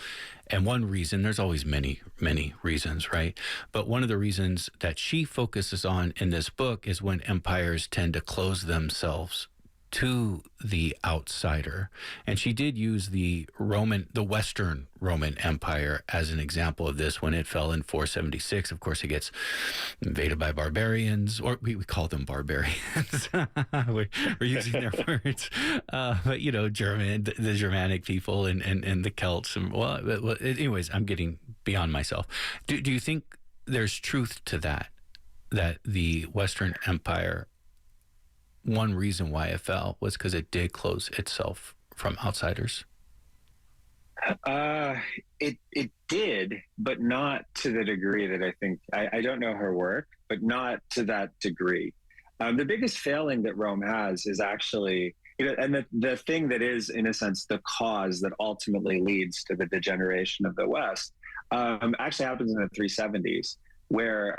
And one reason, there's always many, many reasons, right? But one of the reasons that she focuses on in this book is when empires tend to close themselves to the outsider. And she did use the Western Roman Empire as an example of this when it fell in 476. Of course, it gets invaded by barbarians, or we call them barbarians. we're using their words. But, the Germanic people and the Celts. And, anyways, I'm getting beyond myself. Do you think there's truth to that the Western Empire, one reason why it fell was because it did close itself from outsiders? It did, but not to the degree that I think. I don't know her work, but not to that degree. The biggest failing that Rome has is actually, and the thing that is, in a sense, the cause that ultimately leads to the degeneration of the West, actually happens in the 370s, where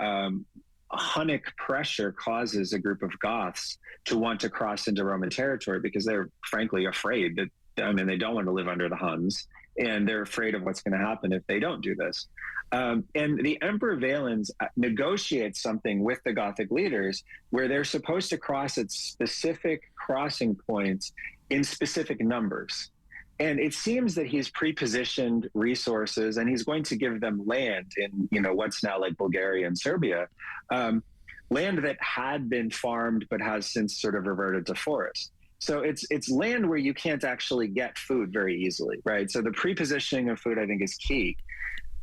Hunnic pressure causes a group of Goths to want to cross into Roman territory because they're frankly afraid that, they don't want to live under the Huns, and they're afraid of what's going to happen if they don't do this. And the Emperor Valens negotiates something with the Gothic leaders where they're supposed to cross at specific crossing points in specific numbers. And it seems that he's pre-positioned resources and he's going to give them land in, what's now like Bulgaria and Serbia, land that had been farmed but has since sort of reverted to forest. So it's land where you can't actually get food very easily, right? So the pre-positioning of food, I think, is key.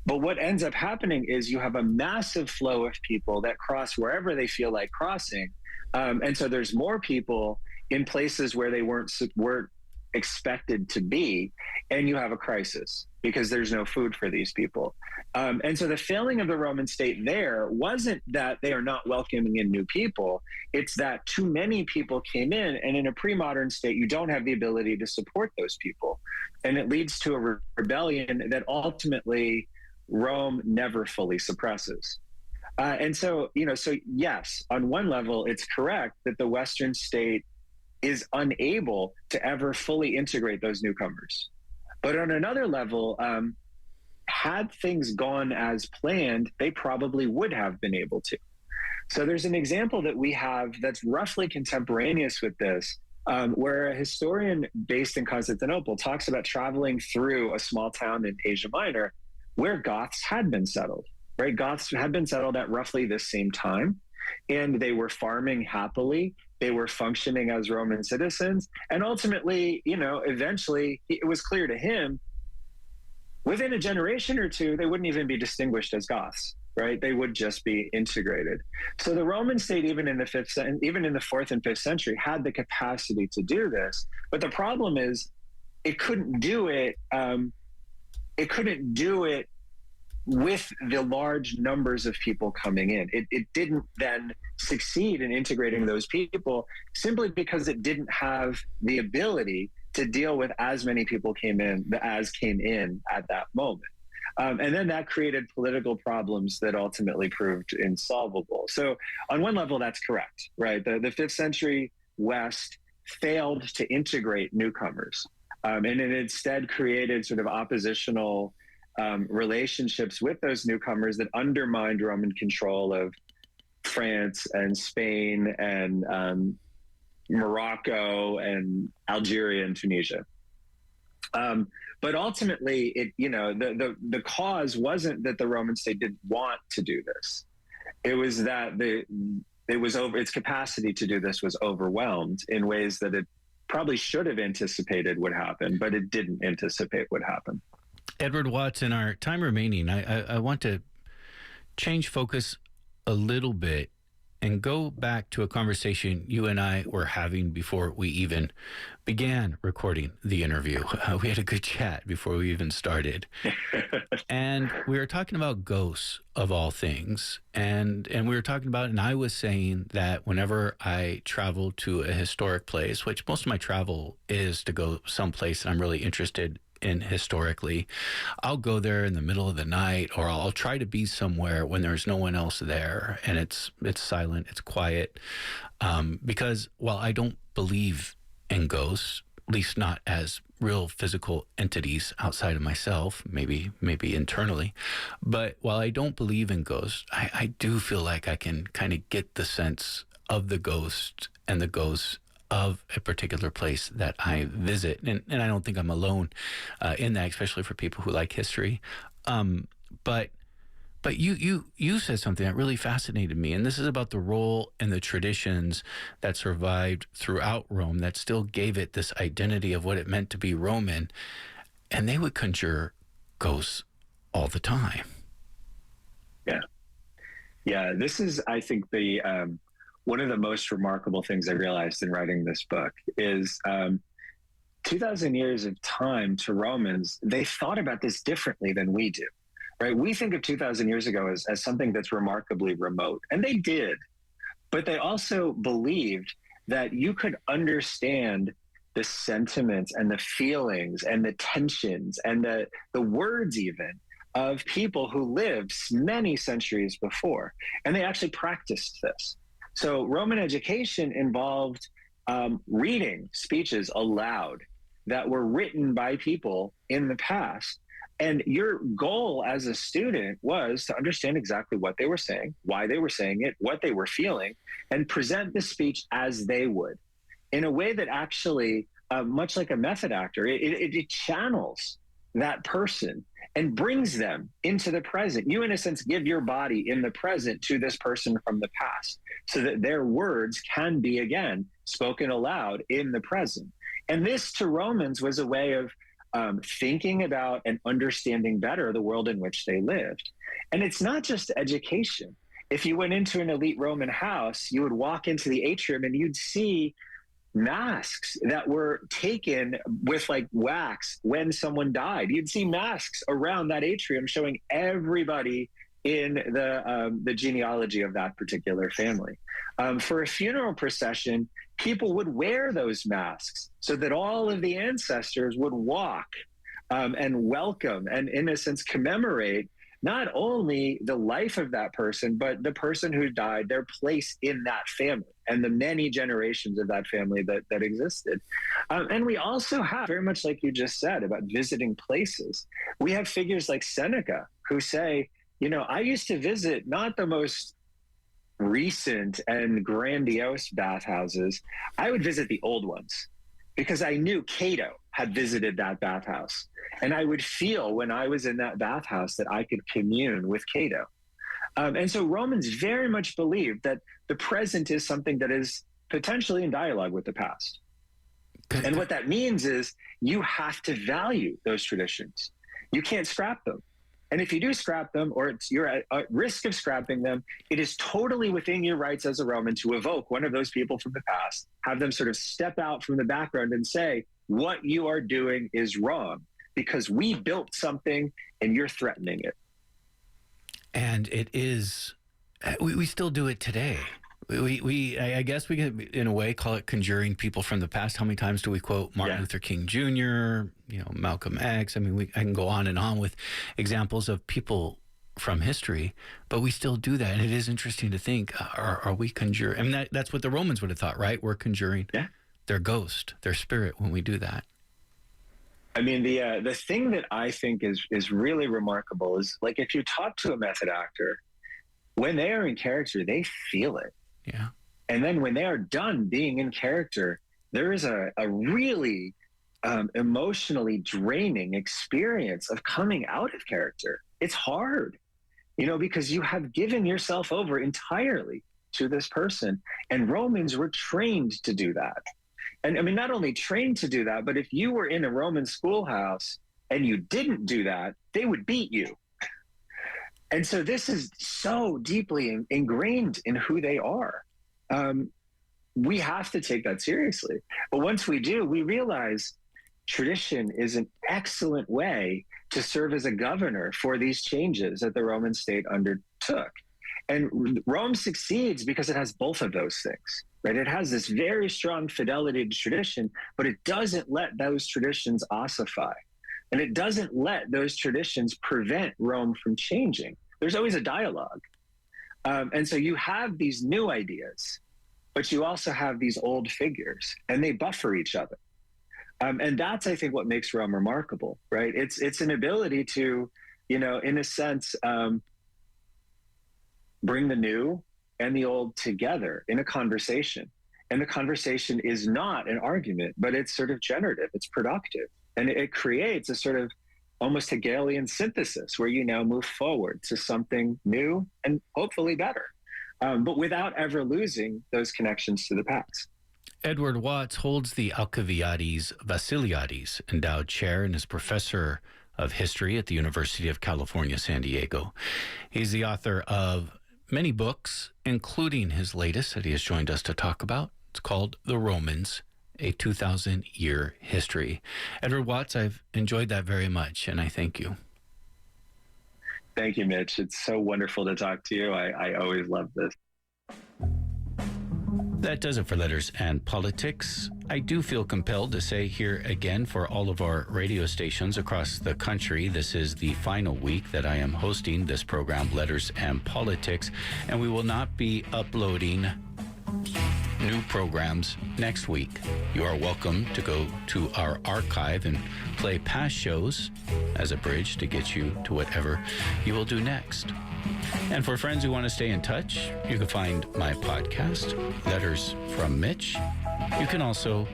But what ends up happening is you have a massive flow of people that cross wherever they feel like crossing. And so there's more people in places where they weren't expected to be, and you have a crisis because there's no food for these people. And so the failing of the Roman state there wasn't that they are not welcoming in new people, it's that too many people came in, and in a pre-modern state, you don't have the ability to support those people. And it leads to a rebellion that ultimately Rome never fully suppresses. And so, so yes, on one level, it's correct that the Western state is unable to ever fully integrate those newcomers. But on another level, had things gone as planned, they probably would have been able to. So there's an example that we have that's roughly contemporaneous with this, where a historian based in Constantinople talks about traveling through a small town in Asia Minor where Goths had been settled, right? Goths had been settled at roughly the same time. and they were farming happily. They were functioning as Roman citizens. And ultimately, eventually it was clear to him within a generation or two, they wouldn't even be distinguished as Goths, right? They would just be integrated. So the Roman state, even in the 4th and 5th century, had the capacity to do this. But the problem is it couldn't do it. It couldn't do it with the large numbers of people coming in. It didn't then succeed in integrating those people simply because it didn't have the ability to deal with as many people came in at that moment. And then that created political problems that ultimately proved insolvable. So on one level, that's correct, right? The 5th century West failed to integrate newcomers. And it instead created sort of oppositional relationships with those newcomers that undermined Roman control of France and Spain and Morocco and Algeria and Tunisia. But ultimately, the cause wasn't that the Roman state didn't want to do this. It was that its capacity to do this was overwhelmed in ways that it probably should have anticipated would happen, but it didn't anticipate would happen. Edward Watts, in our time remaining, I want to change focus a little bit and go back to a conversation you and I were having before we even began recording the interview. We had a good chat before we even started. And we were talking about ghosts of all things. And we were talking about, and I was saying that whenever I travel to a historic place, which most of my travel is to go someplace that I'm really interested in historically, I'll go there in the middle of the night, or I'll try to be somewhere when there's no one else there and it's silent, it's quiet, because while I don't believe in ghosts, at least not as real physical entities outside of myself, maybe internally, but while I don't believe in ghosts, I do feel like I can kind of get the sense of the ghost and the ghosts of a particular place that I visit. And I don't think I'm alone in that, especially for people who like history. But you said something that really fascinated me, and this is about the role and the traditions that survived throughout Rome that still gave it this identity of what it meant to be Roman, and they would conjure ghosts all the time. Yeah. This is, I think, the one of the most remarkable things I realized in writing this book is 2,000 years of time to Romans, they thought about this differently than we do, right? We think of 2,000 years ago as something that's remarkably remote, and they did, but they also believed that you could understand the sentiments and the feelings and the tensions and the words even of people who lived many centuries before, and they actually practiced this. So Roman education involved reading speeches aloud that were written by people in the past. And your goal as a student was to understand exactly what they were saying, why they were saying it, what they were feeling, and present the speech as they would in a way that actually, much like a method actor, it channels that person and brings them into the present. You, in a sense, give your body in the present to this person from the past so that their words can be, again, spoken aloud in the present. And this, to Romans, was a way of thinking about and understanding better the world in which they lived. And it's not just education. If you went into an elite Roman house, you would walk into the atrium and you'd see masks that were taken with like wax when someone died. You'd see masks around that atrium showing everybody in the genealogy of that particular family. For a funeral procession, people would wear those masks so that all of the ancestors would walk and welcome and, in a sense, commemorate not only the life of that person, but the person who died, their place in that family and the many generations of that family that existed. And we also have, very much like you just said about visiting places, we have figures like Seneca who say, I used to visit not the most recent and grandiose bathhouses. I would visit the old ones because I knew Cato had visited that bathhouse. And I would feel when I was in that bathhouse that I could commune with Cato. And so Romans very much believed that the present is something that is potentially in dialogue with the past. And what that means is you have to value those traditions. You can't scrap them. And if you do scrap them, or you're at risk of scrapping them, it is totally within your rights as a Roman to evoke one of those people from the past, have them sort of step out from the background and say, what you are doing is wrong because we built something and you're threatening it. And it is, we still do it today. I guess we can, in a way, call it conjuring people from the past. How many times do we quote Martin Luther King Jr., Malcolm X? I mean, I can go on and on with examples of people from history, but we still do that. And it is interesting to think, are we conjuring? I mean, that's what the Romans would have thought, right? We're conjuring their ghost, their spirit when we do that. I mean, the thing that I think is really remarkable is, like, if you talk to a method actor, when they are in character, they feel it. Yeah. And then when they are done being in character, there is a really emotionally draining experience of coming out of character. It's hard, because you have given yourself over entirely to this person. And Romans were trained to do that. And I mean, not only trained to do that, but if you were in a Roman schoolhouse and you didn't do that, they would beat you. And so this is so deeply ingrained in who they are. We have to take that seriously. But once we do, we realize tradition is an excellent way to serve as a governor for these changes that the Roman state undertook. And Rome succeeds because it has both of those things, right? It has this very strong fidelity to tradition, but it doesn't let those traditions ossify. And it doesn't let those traditions prevent Rome from changing. There's always a dialogue. And so you have these new ideas, but you also have these old figures, and they buffer each other. And that's, I think, what makes Rome remarkable, right? It's an ability to, in a sense, bring the new and the old together in a conversation. And the conversation is not an argument, but it's sort of generative, it's productive. And it creates a sort of almost Hegelian synthesis where you now move forward to something new and hopefully better, but without ever losing those connections to the past. Edward Watts holds the Alkiviadis Vassiliadis Endowed Chair and is professor of history at the University of California, San Diego. He's the author of many books, including his latest that he has joined us to talk about. It's called The Romans, a 2,000-year history. Edward Watts, I've enjoyed that very much, and I thank you. Thank you, Mitch. It's so wonderful to talk to you. I always love this. That does it for Letters and Politics. I do feel compelled to say here again for all of our radio stations across the country, this is the final week that I am hosting this program, Letters and Politics, and we will not be uploading new programs next week. You are welcome to go to our archive and play past shows as a bridge to get you to whatever you will do next. And for friends who want to stay in touch, you can find my podcast, Letters from Mitch. You can also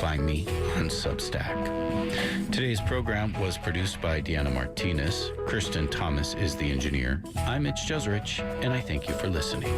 find me on Substack. Today's program was produced by Deanna Martinez. Kirsten Thomas is the engineer. I'm Mitch Jeserich, and I thank you for listening.